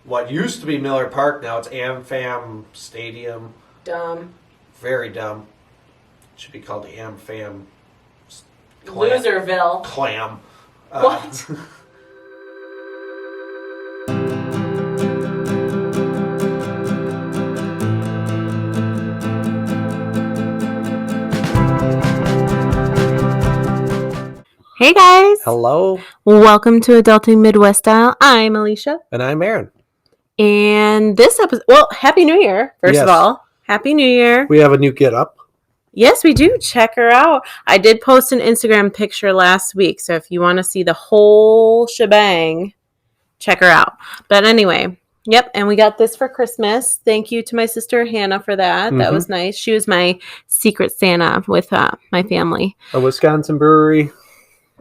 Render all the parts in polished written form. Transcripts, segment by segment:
what used to be Miller Park. Now it's AmFam Stadium. Dumb. Very dumb. It should be called the AmFam Loserville. Clam. What? Hey guys. Hello. Welcome to Adulting Midwest Style. I'm Alicia. And I'm Aaron. And this episode, well, Happy New Year, first of all. Happy New Year. We have a new get up. Yes, we do. Check her out. I did post an Instagram picture last week, so if you want to see the whole shebang, check her out. But anyway, yep, and we got this for Christmas. Thank you to my sister Hannah for that. Mm-hmm. That was nice. She was my secret Santa with my family. A Wisconsin brewery.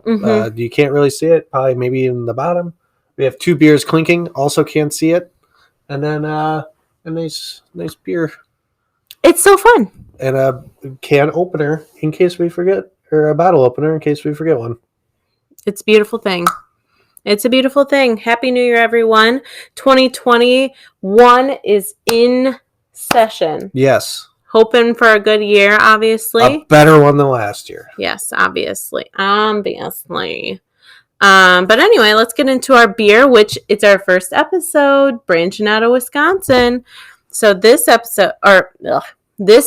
Mm-hmm. You can't really see it, probably maybe in the bottom. We have two beers clinking, also can't see it. And then a nice beer. It's so fun. And a can opener in case we forget, or a bottle opener in case we forget one. It's a beautiful thing. It's a beautiful thing. Happy New Year, everyone. 2021 is in session. Yes. Hoping for a good year, obviously. A better one than last year. Yes, obviously. But anyway, let's get into our beer, which it's our first episode, branching out of Wisconsin. So this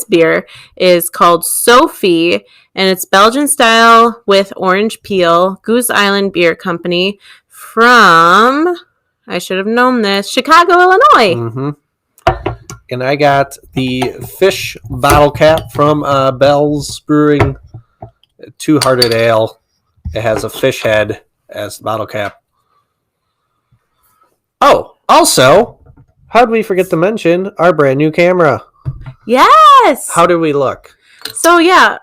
beer is called Sophie, and it's Belgian style with orange peel, Goose Island Beer Company from, I should have known this, Chicago, Illinois. Mm-hmm. And I got the fish bottle cap from Bell's Brewing, Two-Hearted Ale. It has a fish head as the bottle cap. Oh, also, how did we forget to mention our brand new camera? Yes! How did we look? So, yeah,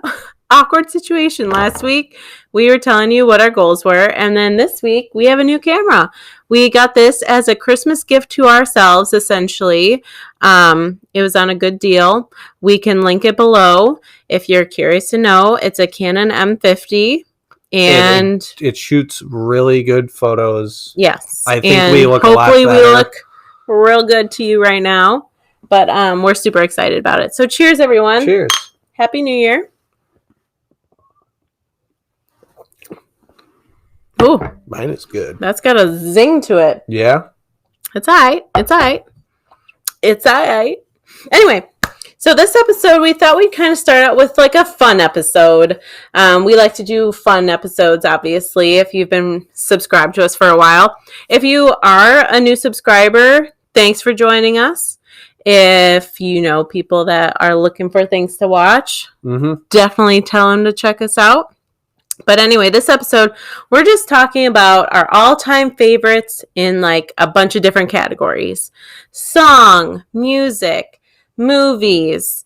awkward situation. Last week, we were telling you what our goals were, and then this week, we have a new camera. We got this as a Christmas gift to ourselves, essentially. It was on a good deal. We can link it below if you're curious to know. It's a Canon M50. And it shoots really good photos. Yes. I think we look a lot better. Hopefully we look real good to you right now. But we're super excited about it. So cheers, everyone. Cheers. Happy New Year. Ooh. Mine is good. That's got a zing to it. Yeah? It's all right. It's all right. It's all right. Anyway. So this episode, we thought we'd kind of start out with like a fun episode. We like to do fun episodes, obviously, if you've been subscribed to us for a while. If you are a new subscriber, thanks for joining us. If you know people that are looking for things to watch, definitely tell them to check us out. But anyway, this episode, we're just talking about our all-time favorites in like a bunch of different categories. Song, music, movies,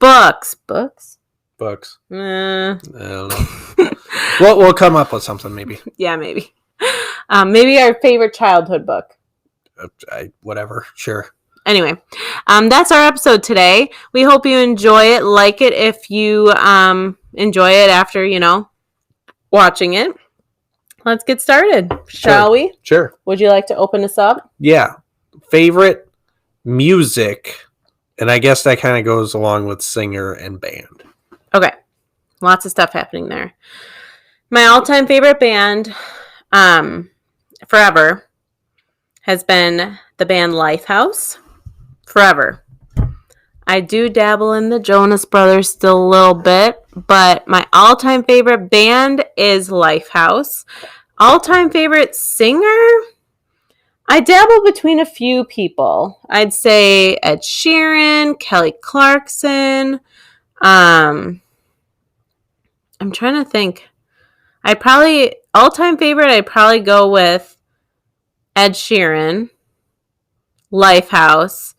books. I don't know. We'll come up with something, maybe. Yeah, maybe. Maybe our favorite childhood book. Whatever, sure. Anyway, that's our episode today. We hope you enjoy it. Like it if you enjoy it after, watching it. Let's get started, shall we? Sure. Would you like to open us up? Yeah. Favorite music. And I guess that kind of goes along with singer and band. Okay. Lots of stuff happening there. My all-time favorite band, forever, has been the band Lifehouse. Forever. I do dabble in the Jonas Brothers still a little bit, but my all-time favorite band is Lifehouse. All-time favorite singer? I dabble between a few people. I'd say Ed Sheeran, Kelly Clarkson. I'm trying to think. All-time favorite, I'd probably go with Ed Sheeran, Lifehouse,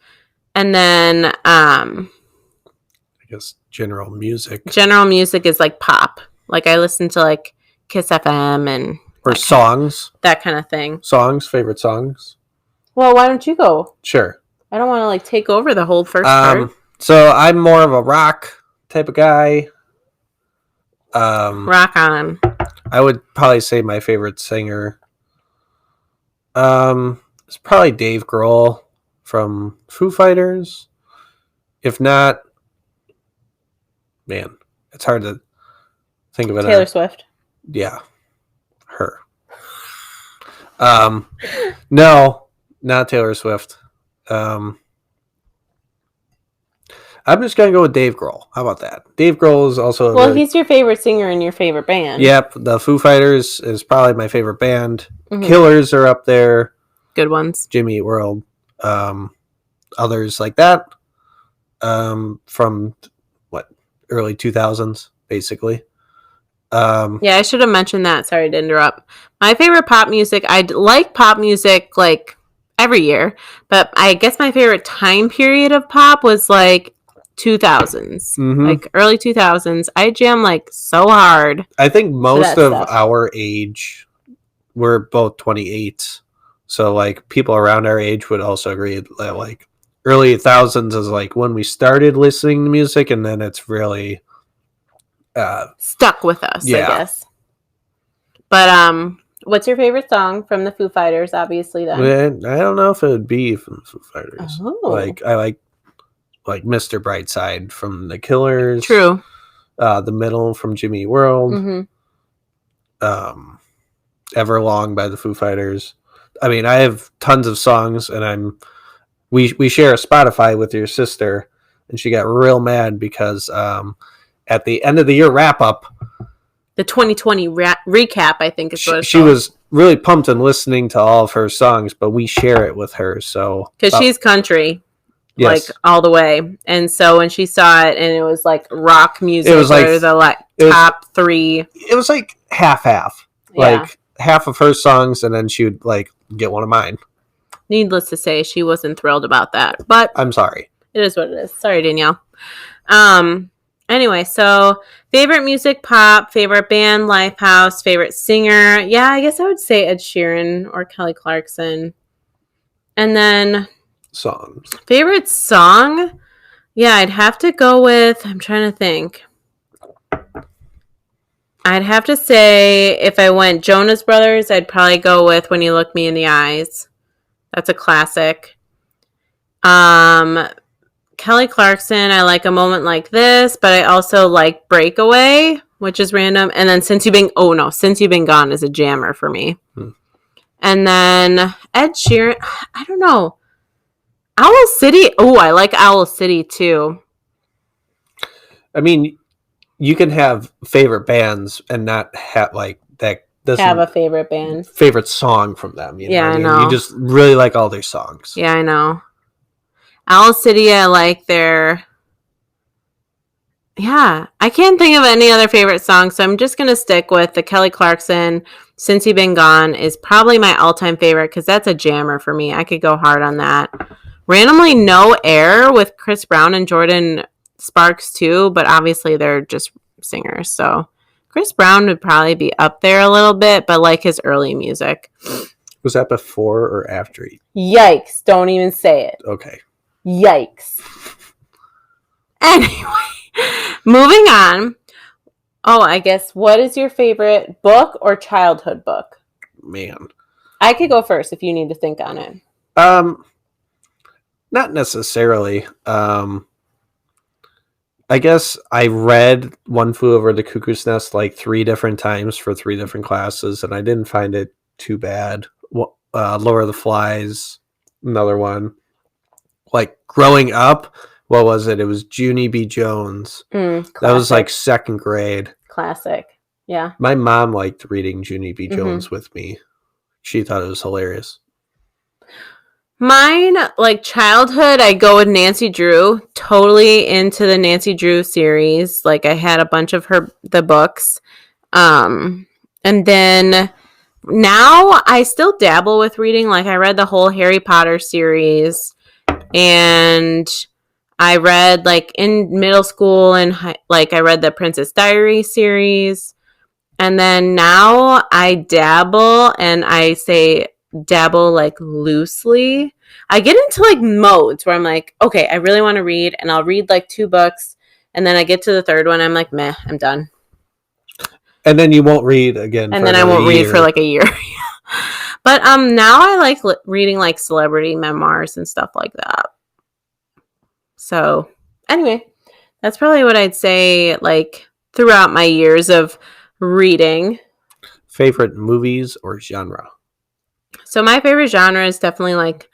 and then I guess general music. General music is like pop. Like I listen to like Kiss FM and or songs. That kind of thing. Songs, favorite songs. Well, why don't you go? Sure. I don't want to like take over the whole first part. So I'm more of a rock type of guy. Rock on. I would probably say my favorite singer. it's probably Dave Grohl from Foo Fighters. If not, man, it's hard to think of it. Taylor Swift. Yeah, her. No, not Taylor Swift. I'm just gonna go with Dave Grohl. How about that? Dave Grohl is also Well, he's your favorite singer in your favorite band. Yep, the Foo Fighters is probably my favorite band. Mhm. Killers are up there. Good ones. Jimmy Eat World. Others like that. From what, early 2000s, basically. Yeah, I should have mentioned that. Sorry to interrupt. My favorite pop music, I like pop music like every year, but I guess my favorite time period of pop was like 2000s, Mhm. like early 2000s. I jam like so hard. I think most that of stuff. our age, we're both 28. So like people around our age would also agree that like early thousands is like when we started listening to music, and then it's really Stuck with us, Yeah. I guess. But what's your favorite song from the Foo Fighters? Obviously, then. I don't know if it would be from Foo Fighters. Oh. Like I like Mr. Brightside from the Killers. True. The Middle from Jimmy Eat World. Hmm. Everlong by the Foo Fighters. I mean, I have tons of songs, and we share a Spotify with your sister, and she got real mad because at the end of the year wrap up, The 2020 recap, I think, is what it's she was really pumped and listening to all of her songs, but we share it with her. So because she's country. yes, Like all the way, and so when she saw it, and it was like rock music, It was like- or the like it was- top three. it was like half, Yeah. like half of her songs, and then she would like get one of mine. Needless to say, she wasn't thrilled about that, but I'm sorry. it is what it is. Sorry, Danielle. Anyway, so favorite music, pop, favorite band, Lifehouse, favorite singer. Yeah, I guess I would say Ed Sheeran or Kelly Clarkson. And then Songs. favorite song? Yeah, I'd have to go with, I'm trying to think. I'd have to say if I went Jonas Brothers, I'd probably go with When You Look Me in the Eyes. That's a classic. Kelly Clarkson, I like A Moment Like This, but I also like Breakaway, which is random. And then Since You've Been Gone is a jammer for me. And then Ed Sheeran, I don't know. Owl City. Oh, I like Owl City too. I mean, you can have favorite bands and not have like that. Doesn't Have a favorite band. favorite song from them. You know Yeah, what I mean? know. You just really like all their songs. Yeah, I know. Owl City, I like their... Yeah, I can't think of any other favorite song, so I'm just going to stick with the Kelly Clarkson, Since You've Been Gone is probably my all-time favorite because that's a jammer for me. I could go hard on that. Randomly, No Air with Chris Brown and Jordan Sparks too, but obviously they're just singers, so Chris Brown would probably be up there a little bit, but like his early music. Was that before or after? Yikes, don't even say it. Okay. Yikes. Anyway, moving on. Oh, I guess, what is your favorite book or childhood book? Man. I could go first if you need to think on it. Not necessarily. I guess I read One Flew Over the Cuckoo's Nest like 3 different times for 3 different classes, and I didn't find it too bad. Lord of the Flies, another one. Like growing up, what was it? It was Junie B. Jones. That was like 2nd grade. Classic. Yeah. My mom liked reading Junie B. Mhm. Jones with me. She thought it was hilarious. Mine, like childhood, I go with Nancy Drew. Totally into the Nancy Drew series. Like I had a bunch of the books. And then now I still dabble with reading. Like I read the whole Harry Potter series, and I read like in middle school and like I read the Princess Diary series. And then now I dabble, and I say dabble like loosely. I get into like modes where I'm like, okay, I really want to read, and I'll read like 2 books, and then I get to the 3rd one, I'm like, meh, I'm done. And then you won't read again. And for then I another won't read year. for like a year. But now I like reading like celebrity memoirs and stuff like that. So anyway, that's probably what I'd say like throughout my years of reading. Favorite movies or genre? So my favorite genre is definitely like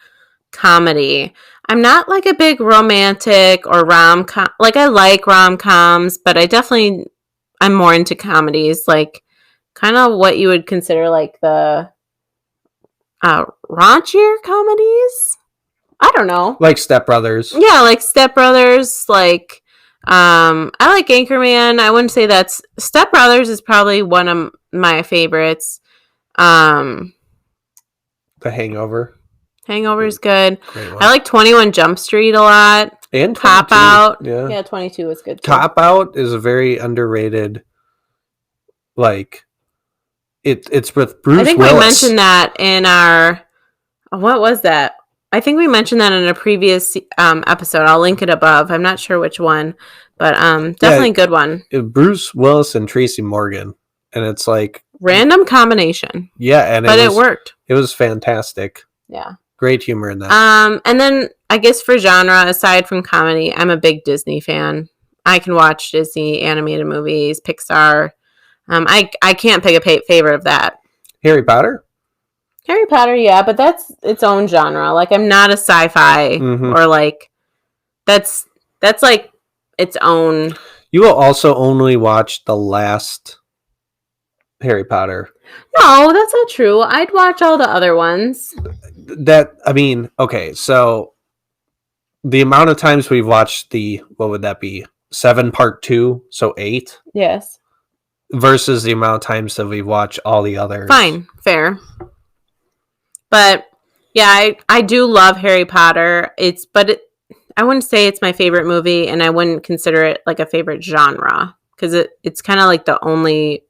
comedy. I'm not like a big romantic or rom-com. Like I like rom-coms, but I'm more into comedies, like kind of what you would consider like the raunchier comedies. I don't know. Like Step Brothers. Yeah, like Step Brothers, like I like Anchorman. I wouldn't say that's Step Brothers is probably one of my favorites. Um The Hangover. Hangover is good. Great one. I like 21 Jump Street a lot. And Cop 22. Out. Yeah. Yeah, 22 was good too. Cop Out is a very underrated. Like, it's with Bruce I think Willis. we mentioned that in our. What was that? I think we mentioned that in a previous episode. I'll link it above. I'm not sure which one, but definitely a good one. Bruce Willis and Tracy Morgan, and it's like Random combination. Yeah, and it worked. It was fantastic. Yeah. Great humor in that. And then I guess for genre, aside from comedy, I'm a big Disney fan. I can watch Disney animated movies, Pixar. I can't pick a favorite of that. Harry Potter? Harry Potter, yeah, but that's its own genre. Like I'm not a sci-fi or like that's like its own. You will also only watch the last Harry Potter. No, that's not true. I'd watch all the other ones. Okay, so the amount of times we've watched what would that be? 7 part 2, so 8? Yes. Versus the amount of times that we've watched all the others. Fine, fair. But yeah, I do love Harry Potter. I wouldn't say it's my favorite movie, and I wouldn't consider it like a favorite genre because it's kind of like the only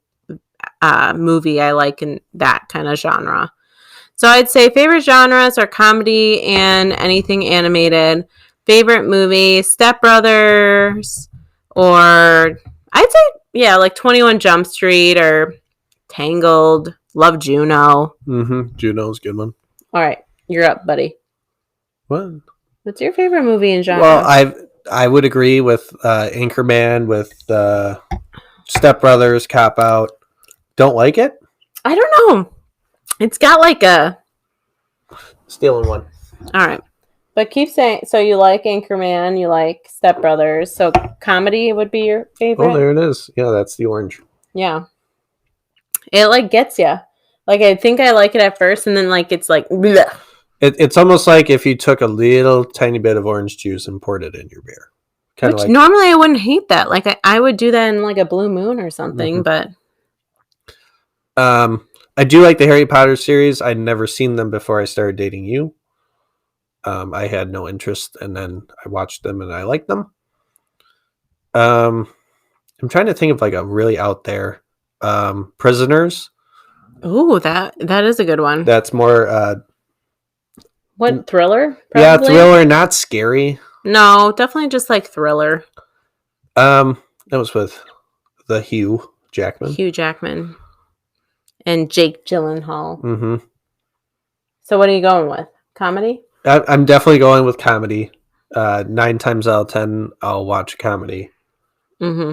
movie I like in that kind of genre. So I'd say favorite genres are comedy and anything animated. Favorite movie, Step Brothers, or I'd say like 21 Jump Street or Tangled. Love Juno. Juno's a good one. All right, you're up, buddy. What? What's your favorite movie in genre? Well, I would agree with Anchorman, with Step Brothers, Cop Out. Don't like it? I don't know. It's got like a stealing one. All right, but keep saying. So you like Anchorman, you like Step Brothers. So comedy would be your favorite. Oh, there it is. Yeah, that's the orange. Yeah. It like gets you. Like I think I like it at first, and then like it's like. Bleh. It's almost like if you took a little tiny bit of orange juice and poured it in your beer. Which like, normally I wouldn't hate that. Like I would do that in like a Blue Moon or something, but. I do like the Harry Potter series. I'd never seen them before I started dating you. I had no interest, and then I watched them and I liked them. I'm trying to think of like a really out there. Prisoners. Ooh, that is a good one. That's more what, thriller? Probably? Yeah, thriller, not scary. No, definitely just like thriller. That was with the Hugh Jackman. And Jake Gyllenhaal. Mm-hmm. So what are you going with? Comedy? I'm definitely going with comedy. 9 times out of 10, I'll watch a comedy. Mm-hmm.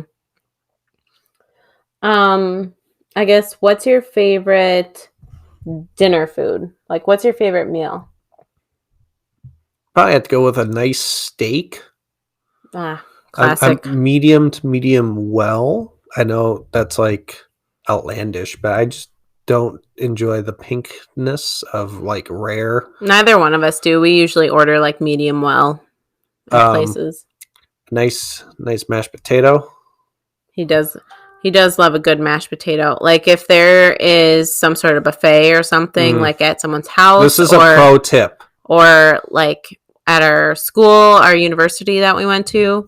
I guess what's your favorite dinner food? Like, what's your favorite meal? Probably have to go with a nice steak. Classic. I'm medium to medium well. I know that's like outlandish, but I just don't enjoy the pinkness of like rare. Neither one of us do. We usually order like medium well at places. Nice mashed potato. He does love a good mashed potato. Like if there is some sort of buffet or something like at someone's house. This is a pro tip. Or like at our school, our university that we went to.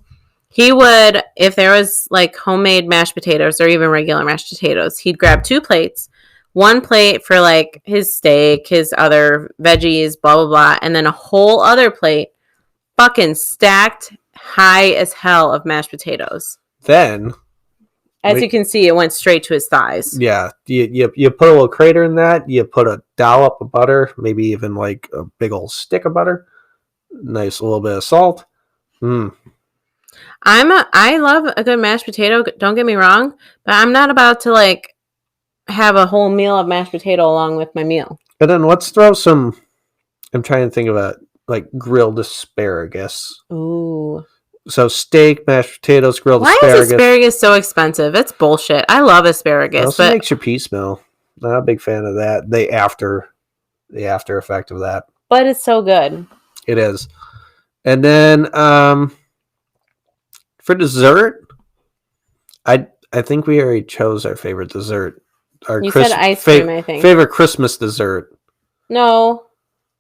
He would, if there was like homemade mashed potatoes or even regular mashed potatoes, he'd grab 2 plates. 1 plate for like his steak, his other veggies, blah, blah, blah. And then a whole other plate fucking stacked high as hell of mashed potatoes. Then As you can see, it went straight to his thighs. Yeah, you put a little crater in that. You put a dollop of butter, maybe even like a big old stick of butter. Nice little bit of salt. I love a good mashed potato. Don't get me wrong, but I'm not about to like have a whole meal of mashed potato along with my meal. And then let's throw some. I'm trying to think of a like grilled asparagus. Ooh. So steak, mashed potatoes, grilled Why asparagus. is asparagus so expensive? It's bullshit. I love It asparagus, also but makes your pee smell. Not a big fan of that. The after effect of that. it's so good. It is. And then for dessert, I think we already chose our favorite dessert. Our You said ice cream, I think. Favorite Christmas dessert. No,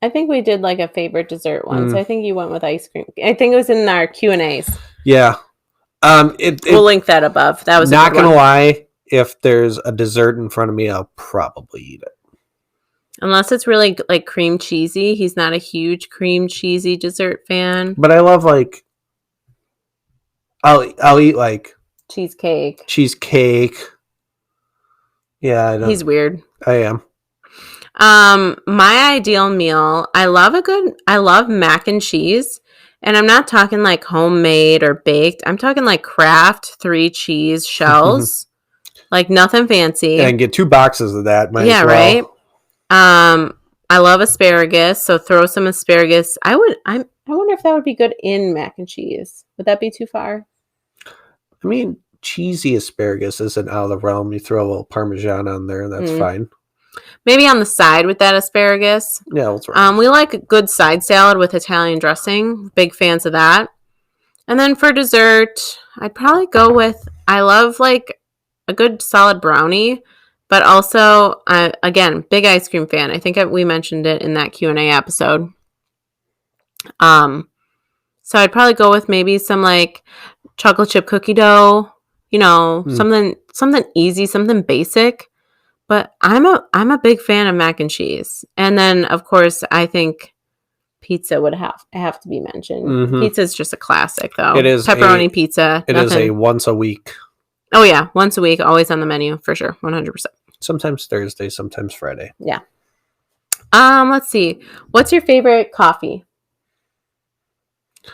I think we did like a favorite dessert one. So I think you went with ice cream. I think it was in our Q&As. Yeah. We'll link that above. That was not gonna lie. If there's a dessert in front of me, I'll probably eat it. Unless it's really like cream cheesy. He's not a huge cream cheesy dessert fan. But I love like I'll eat like Cheesecake. Yeah, I know. He's weird. I am. My ideal meal, I love mac and cheese. And I'm not talking like homemade or baked. I'm talking like Kraft 3 cheese shells. Like nothing fancy. And get 2 boxes of that. Might yeah, as well. right. I love asparagus, so throw some asparagus. I wonder if that would be good in mac and cheese. Would that be too far? I mean, cheesy asparagus isn't out of the realm. You throw a little Parmesan on there, and that's fine. Maybe on the side with that asparagus. Yeah, we'll throw we like a good side salad with Italian dressing. Big fans of that. And then for dessert, I'd probably go with, I love like a good solid brownie, but also, again, big ice cream fan. I think we mentioned it in that Q&A episode. So I'd probably go with maybe some like chocolate chip cookie dough, something easy, something basic. But I'm a big fan of mac and cheese. And then of course I think pizza would have to be mentioned. Mm-hmm. Pizza is just a classic though. It is pepperoni pizza. It is a once a week. Oh yeah, once a week, always on the menu for sure, 100%. Sometimes Thursday, sometimes Friday. Yeah. Let's see. What's your favorite coffee?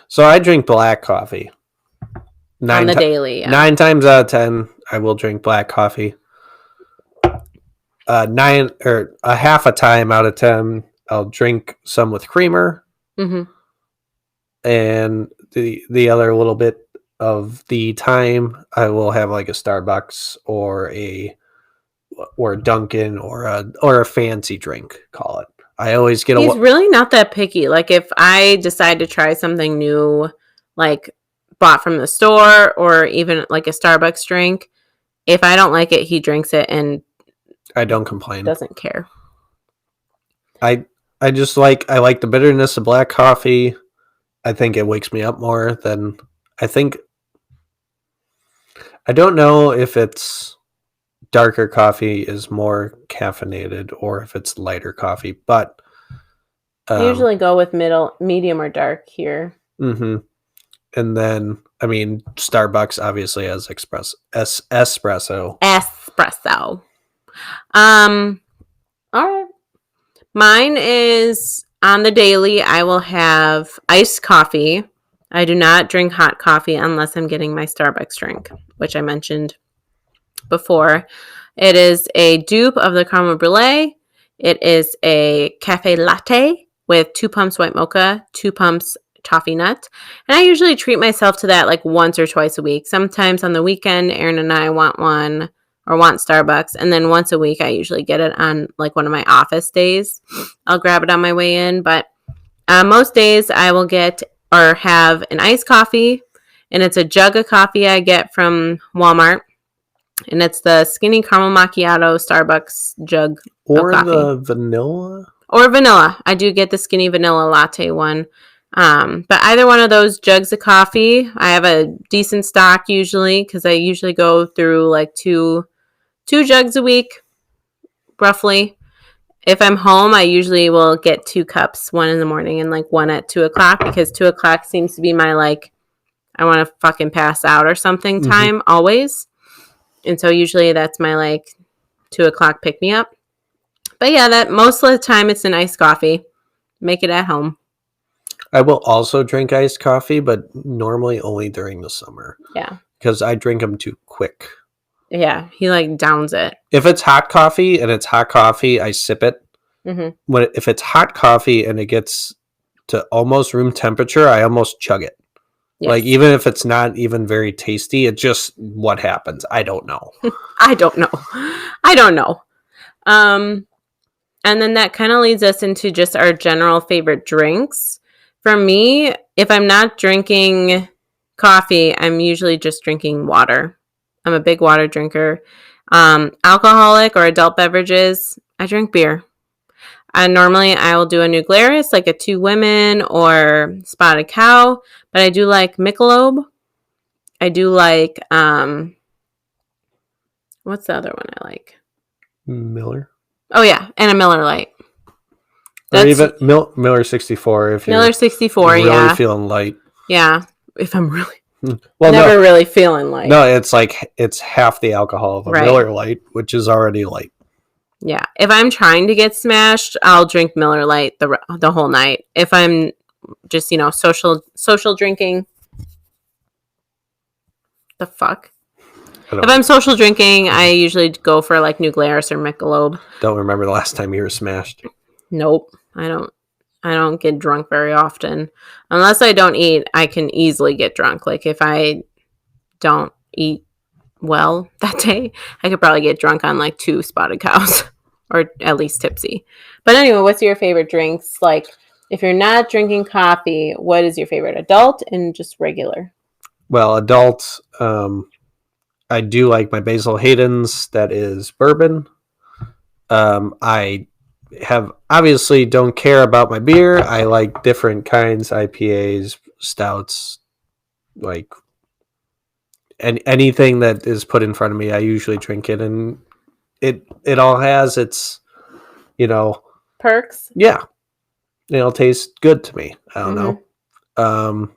So I drink black coffee. On the daily. Yeah. 9 times out of 10, I will drink black coffee. 9 or a half a time out of 10, I'll drink some with creamer. Mm-hmm. And the other little bit of the time, I will have like a Starbucks or a Dunkin' or a fancy drink. Call it. I always get. He's really not that picky. Like if I decide to try something new, like bought from the store or even like a Starbucks drink, if I don't like it, he drinks it and I don't complain. Doesn't care. I just like the bitterness of black coffee. I think it wakes me up more than I think. I don't know if it's darker coffee is more caffeinated or if it's lighter coffee, but I usually go with medium or dark here. Mm-hmm. And then, I mean, Starbucks obviously has espresso. Espresso. All right. Mine is on the daily. I will have iced coffee. I do not drink hot coffee unless I'm getting my Starbucks drink, which I mentioned before. It is a dupe of the caramel brulee. It is a cafe latte with 2 pumps white mocha, 2 pumps toffee nut. And I usually treat myself to that like once or twice a week. Sometimes on the weekend, Aaron and I want one or want Starbucks. And then once a week, I usually get it on like one of my office days. I'll grab it on my way in. But most days I will get or have an iced coffee. And it's a jug of coffee I get from Walmart. And it's the skinny caramel macchiato Starbucks jug or of coffee. The vanilla? Or vanilla. I do get the skinny vanilla latte one. But either one of those jugs of coffee, I have a decent stock usually because I usually go through like two jugs a week, roughly. If I'm home, I usually will get 2 cups, 1 in the morning and like 1 at 2 o'clock because 2 o'clock seems to be my like, I want to fucking pass out or something time always. And so usually that's my like 2:00 pick me up. But yeah, that most of the time it's an iced coffee. Make it at home. I will also drink iced coffee, but normally only during the summer Yeah. because I drink them too quick. Yeah. He like downs it. If it's hot coffee and it's hot coffee, I sip it. Mm-hmm. If it's hot coffee and it gets to almost room temperature, I almost chug it. Yes. Like even if it's not even very tasty, it's just what happens. I don't know. I don't know. And then that kind of leads us into just our general favorite drinks. For me, if I'm not drinking coffee, I'm usually just drinking water. I'm a big water drinker. Alcoholic or adult beverages, I drink beer. Normally I will do a New Glarus, like a Two Women or Spotted Cow, but I do like Michelob. I do like, what's the other one I like? Miller. Oh yeah, and a Miller Lite. Or even Miller 64 if you're Miller 64, really yeah. feeling light. Yeah, if I'm really Well, never really feeling light. No, it's like it's half the alcohol of a Right. Miller Lite, which is already light. Yeah, if I'm trying to get smashed, I'll drink Miller Lite the whole night. If I'm just, social drinking, the fuck. If I'm social drinking, I usually go for like New Glarus or Michelob. Don't remember the last time you were smashed. Nope, I don't get drunk very often. Unless I don't eat, I can easily get drunk. Like if I don't eat well that day, I could probably get drunk on like 2 Spotted Cows or at least tipsy. But anyway, what's your favorite drinks? Like if you're not drinking coffee, what is your favorite? Adult and just regular? Well, adult, I do like my Basil Hayden's. That is bourbon. I have obviously don't care about my beer. I like different kinds, IPAs, stouts, like anything that is put in front of me. I usually drink it, and it all has its, Perks? yeah, it'll taste good to me. I don't know.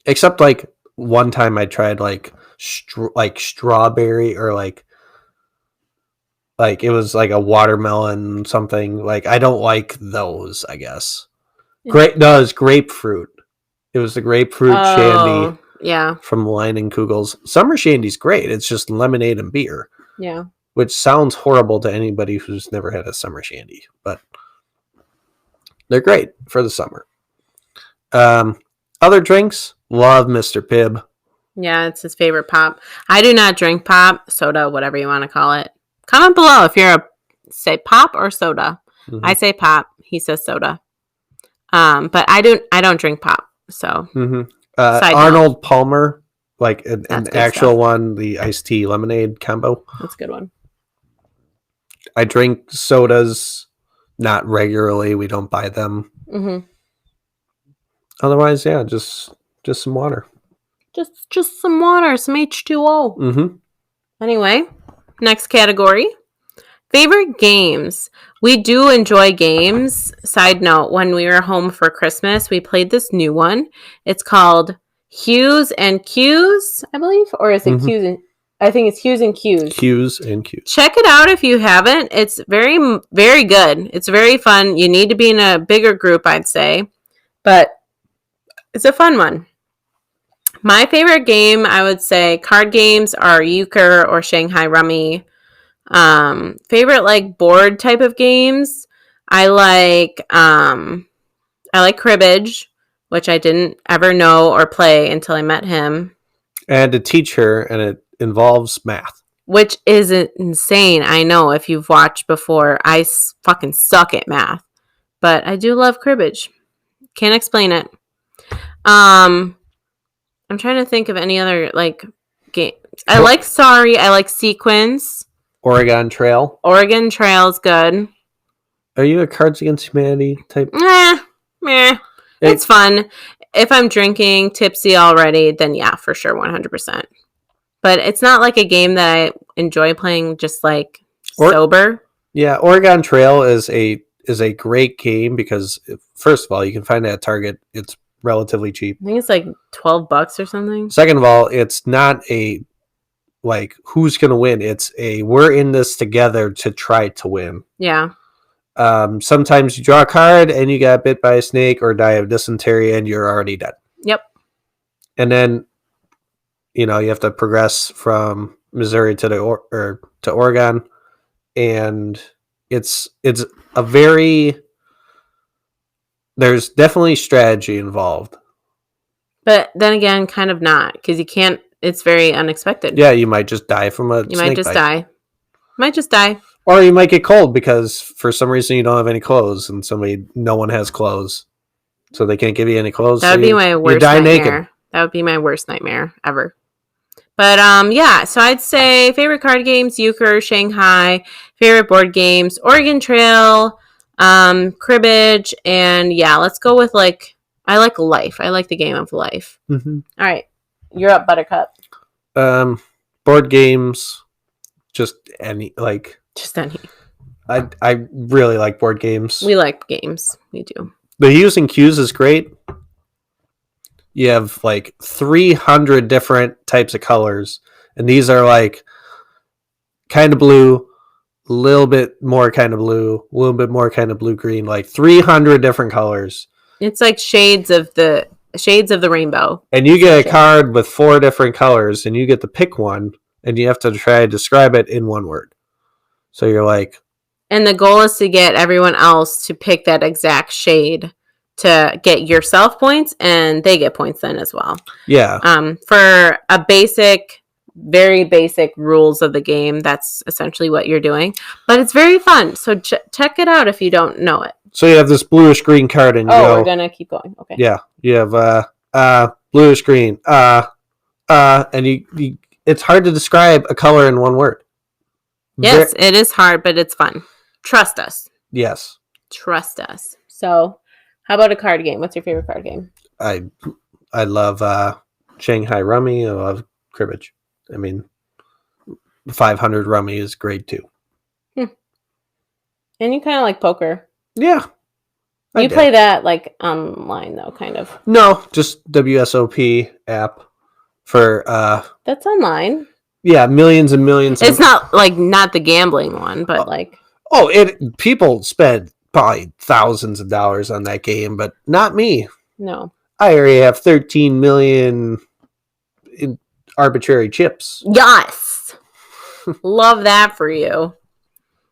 Except like one time I tried like strawberry or like it was like a watermelon something. Like I don't like those, I guess. No, it's grapefruit. It was the grapefruit shandy. Yeah. From Leinenkugel's. Summer shandy's great. It's just lemonade and beer. Yeah. Which sounds horrible to anybody who's never had a summer shandy, but they're great for the summer. Other drinks, love Mr. Pibb. Yeah, it's his favorite pop. I do not drink pop, soda, whatever you want to call it. Comment below if you're say pop or soda. Mm-hmm. I say pop. He says soda. But I don't drink pop. So Arnold Palmer, like an actual stuff. one, the iced tea lemonade combo. That's a good one. I drink sodas, not regularly. We don't buy them. Mm-hmm. Otherwise, yeah, just some water. Just some water, some H2O. Mm-hmm. Anyway, next category. Favorite games. We do enjoy games. Side note, when we were home for Christmas, we played this new one. It's called Hues and Cues, I believe. Or is it Cues and... I think it's Hues and Cues. Hues and Cues. Check it out if you haven't. It's very, very good. It's very fun. You need to be in a bigger group, I'd say. But it's a fun one. My favorite game, I would say, card games are Euchre or Shanghai Rummy. Favorite like board type of games, I like cribbage, which I didn't ever know or play until I met him. And to teach her, and it involves math, which is insane. I know if you've watched before, I fucking suck at math, but I do love cribbage. Can't explain it. I'm trying to think of any other like games. I like Sorry. I like Sequence. Oregon Trail is good. Are you a Cards Against Humanity type? Meh. It's fun. If I'm drinking tipsy already, then yeah, for sure, 100%. But it's not like a game that I enjoy playing just like sober. Yeah, Oregon Trail is a great game because first of all, you can find it at Target. It's relatively cheap. I think it's like $12 or something. Second of all, it's not a like who's gonna win. It's we're in this together to try to win. Yeah. Sometimes you draw a card and you got bit by a snake or die of dysentery and you're already dead. Yep. And then, you have to progress from Missouri to to Oregon, and it's a very, there's definitely strategy involved. But then again, kind of not, because you can't. It's very unexpected. Yeah, you might just die from a snake might just bite. die. Might just die. Or you might get cold because for some reason you don't have any clothes, and no one has clothes, so they can't give you any clothes. That would be my worst die nightmare. naked. That would be my worst nightmare ever. But yeah, so I'd say favorite card games, Euchre, Shanghai. Favorite board games, Oregon Trail, Cribbage, and yeah, let's go with I like Life. I like the game of Life. Mm-hmm. All right, you're up, Buttercup. Board games, just any Just any. I really like board games. We like games. We do. The using cues is great. You have 300 different types of colors, and these are kind of blue, a little bit more kind of blue, a little bit more kind of blue green, 300 different colors. It's like shades of the rainbow. And you get a card with 4 different colors, and you get to pick one, and you have to try to describe it in one word. So you're and the goal is to get everyone else to pick that exact shade to get yourself points, and they get points then as well. Yeah. For a very basic rules of the game, that's essentially what you're doing. But it's very fun, so check it out if you don't know it. So you have this bluish green card, and we're gonna keep going. Okay. Yeah, you have bluish green, and you. It's hard to describe a color in one word. Yes, it is hard, but it's fun. Trust us. Yes. Trust us. So, how about a card game? What's your favorite card game? I love Shanghai Rummy. I love Cribbage. I mean, 500 Rummy is great too. And you kind of like poker. Yeah. You play that online though, kind of. No, just WSOP app for That's online. Yeah, millions and millions. It's not not the gambling one, but people spend probably thousands of dollars on that game, but not me. No. I already have 13 million in arbitrary chips. Yes. Love that for you.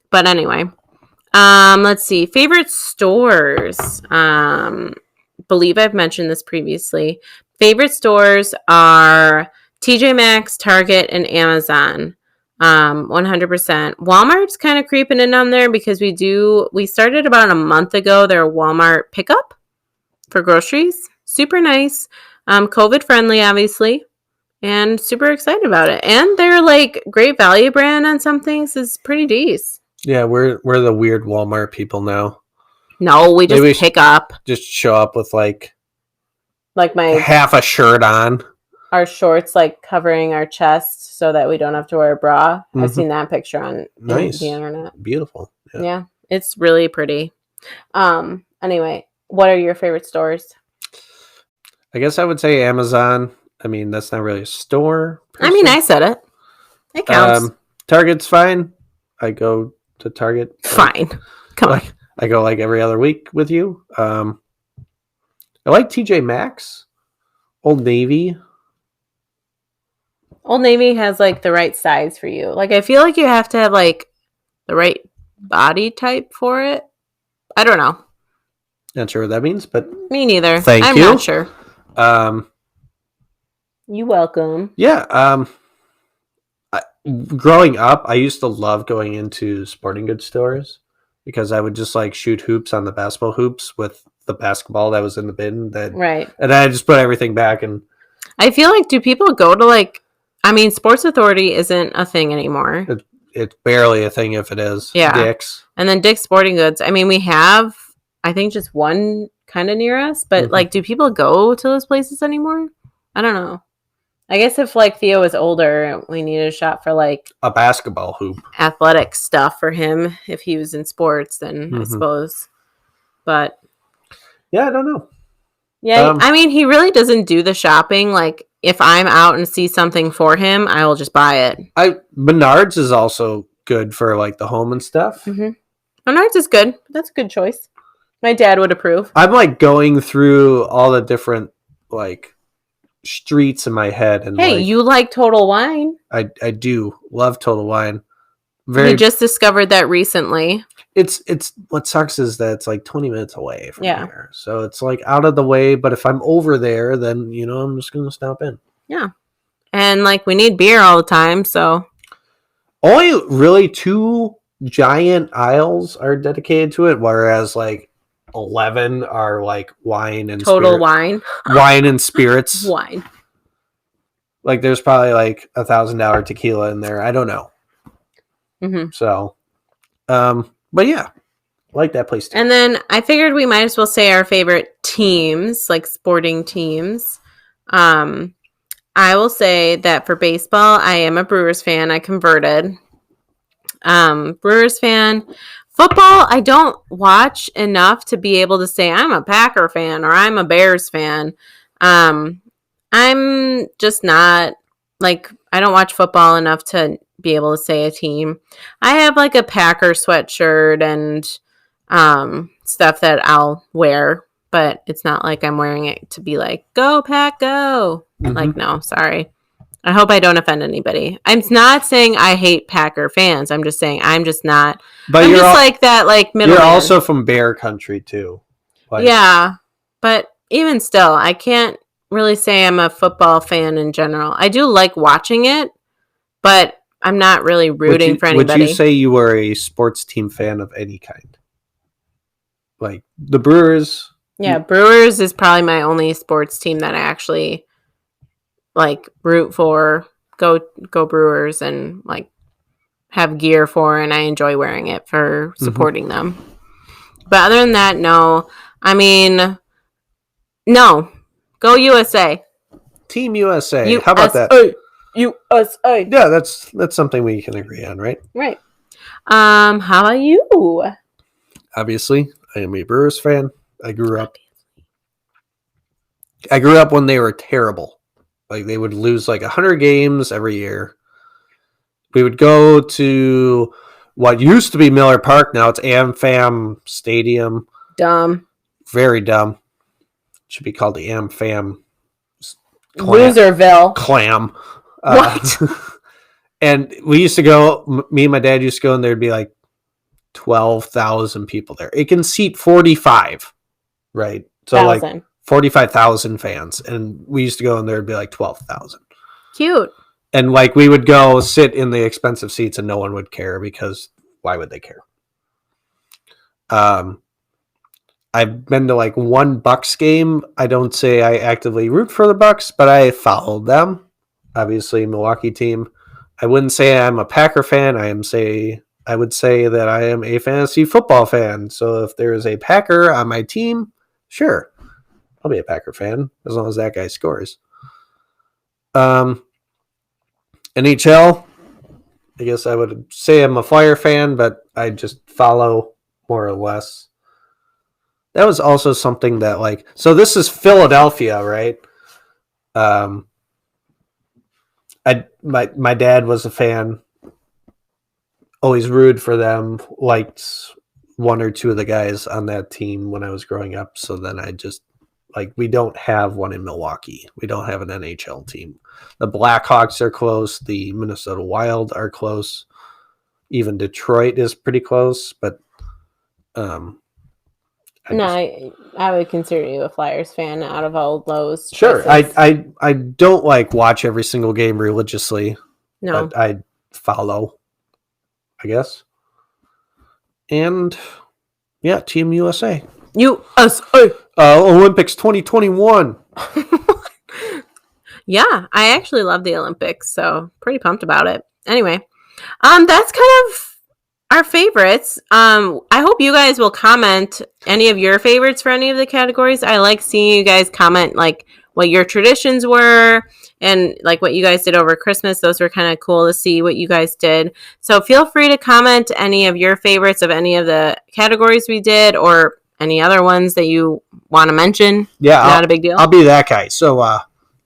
But anyway, let's see. Favorite stores. Believe I've mentioned this previously. Favorite stores are TJ Maxx, Target, and Amazon. 100%. Walmart's kind of creeping in on there because we started about a month ago their Walmart pickup for groceries. Super nice. COVID friendly, obviously. And super excited about it. And they're great value brand on some things is pretty decent. Yeah, we're the weird Walmart people now. No, we just pick up. Just show up with my half a shirt on. Our shorts covering our chest so that we don't have to wear a bra. Mm-hmm. I've seen that picture on the internet. Beautiful. Yeah, it's really pretty. Anyway, what are your favorite stores? I guess I would say Amazon. I mean, that's not really a store. I said it. It counts. Target's fine. I go to Target. Fine. Come on. I go every other week with you. I like TJ Maxx. Old Navy. Old Navy has the right size for you. I feel like you have to have the right body type for it. I don't know. Not sure what that means, but me neither. I'm not sure. You're welcome. Yeah. Growing up, I used to love going into sporting goods stores because I would just shoot hoops on the basketball hoops with the basketball that was in the bin. Right. And I just put everything back. And I feel do people go to Sports Authority isn't a thing anymore. It's barely a thing if it is. Yeah. Dick's. And then Dick's Sporting Goods. I mean, we have, I think, just one kind of near us. But, do people go to those places anymore? I don't know. I guess if, Theo was older, we needed a shop for, a basketball hoop. Athletic stuff for him. If he was in sports, then I suppose. But. Yeah, I don't know. Yeah, I mean, he really doesn't do the shopping, if I'm out and see something for him, I will just buy it. Menards is also good for like the home and stuff. Mm-hmm. Menards is good. That's a good choice. My dad would approve. I'm like going through all the different like streets in my head, and Hey, like, you like Total Wine? I do love Total Wine. We just discovered that recently. It's what sucks is that it's like 20 minutes away from Yeah. here, so it's like out of the way. But if I'm over there, then I'm just gonna stop in. Yeah, and like we need beer all the time, so only really 2 giant aisles are dedicated to it, whereas like 11 are like wine and Total Wine, wine and spirits. wine. Like there's probably like $1,000 tequila in there. I don't know. Mm-hmm. So, but yeah, I like that place too. And then I figured we might as well say our favorite teams, like sporting teams. I will say that for baseball, I am a Brewers fan. I converted. Brewers fan. Football, I don't watch enough to be able to say I'm a Packer fan or I'm a Bears fan. I'm just not, like, I don't watch football enough to be able to say a team. I have like a Packer sweatshirt and stuff that I'll wear, but it's not like I'm wearing it to be like, go Pack, go. Mhm. Like, no, sorry. I hope I don't offend anybody. I'm not saying I hate Packer fans. I'm just saying I'm just not. But I'm you're just al- like that, like middle. you're also from Bear Country too. Like, Yeah, but even still, I can't really say I'm a football fan in general. I do like watching it, but I'm not really rooting for anybody. Would you say you were a sports team fan of any kind? Like the Brewers? Yeah, Brewers is probably my only sports team that I actually like root for. Go Brewers, and like have gear for, and I enjoy wearing it for supporting them. But other than that, no. I mean, no. Go USA. Team USA. How about that? USA. Yeah, that's something we can agree on, right? Right. How about you? Obviously, I am a Brewers fan. I grew up when they were terrible. Like they would lose like 100 games every year. We would go to what used to be Miller Park. Now it's AmFam Stadium. Dumb. Very dumb. Should be called the AmFam Loserville. Clam. What? And we used to go, me and my dad used to go, and there'd be like 12,000 people there. It can seat 45, right? So like 45,000 fans. And we used to go, and there'd be like 12,000. Cute. And like we would go sit in the expensive seats, and no one would care, because why would they care? I've been to like one Bucks game. I don't say I actively root for the Bucks, but I followed them. Obviously, Milwaukee team. I wouldn't say I'm a Packer fan. I would say that I am a fantasy football fan. So if there is a Packer on my team, sure, I'll be a Packer fan as long as that guy scores. NHL, I guess I would say I'm a Flyer fan, but I just follow more or less. That was also something that like, so this is Philadelphia, right? My dad was a fan, always rooted for them, liked one or two of the guys on that team when I was growing up. So then I just like, we don't have one in Milwaukee. We don't have an NHL team. The Blackhawks are close. The Minnesota Wild are close. Even Detroit is pretty close, but I would consider you a Flyers fan out of all those. Sure. choices. I don't like watch every single game religiously. No. But I follow, I guess. And yeah, Team USA. USA. Olympics 2021. Yeah, I actually love the Olympics, so pretty pumped about it. Anyway, that's kind of our favorites. I hope you guys will comment any of your favorites for any of the categories. I like seeing you guys comment like what your traditions were and like what you guys did over Christmas. Those were kind of cool to see what you guys did. So feel free to comment any of your favorites of any of the categories we did, or any other ones that you want to mention. Yeah, Not a big deal. I'll be that guy. So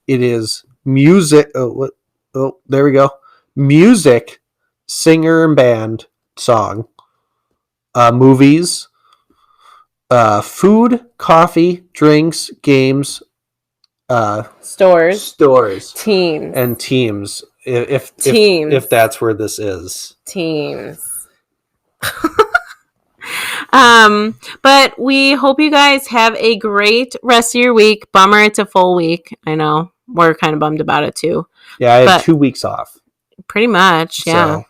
it is music. Oh, what? Oh, there we go. Music, singer and band, song, movies, food, coffee, drinks, games, Stores. stores, Teams. and teams. Teams. If that's where this is. Teams. But we hope you guys have a great rest of your week. Bummer it's a full week. I know. We're kind of bummed about it too. Yeah, I had But- 2 weeks off. Pretty much, yeah. So,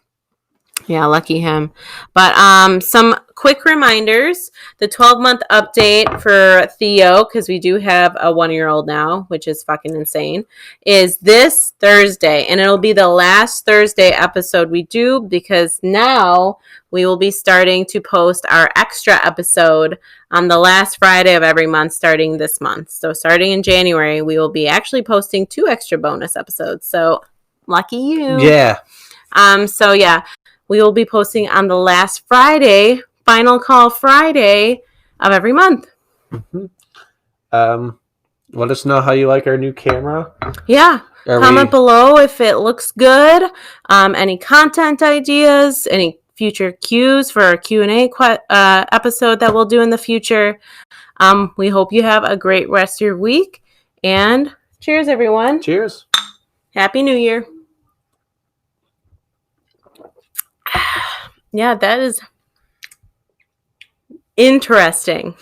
Yeah, lucky him. But some quick reminders. The 12-month update for Theo, because we do have a 1-year-old now, which is fucking insane, is this Thursday. And it'll be the last Thursday episode we do, because now we will be starting to post our extra episode on the last Friday of every month starting this month. So starting in January, we will be actually posting 2 extra bonus episodes. So lucky you. yeah. So yeah, we will be posting on the last Friday, final call Friday of every month. Let us know how you like our new camera. Yeah. Are Comment we- below if it looks good. Any content ideas, any future cues for our Q&A episode that we'll do in the future. We hope you have a great rest of your week. And cheers, everyone. Cheers. Happy New Year. Yeah, that is interesting.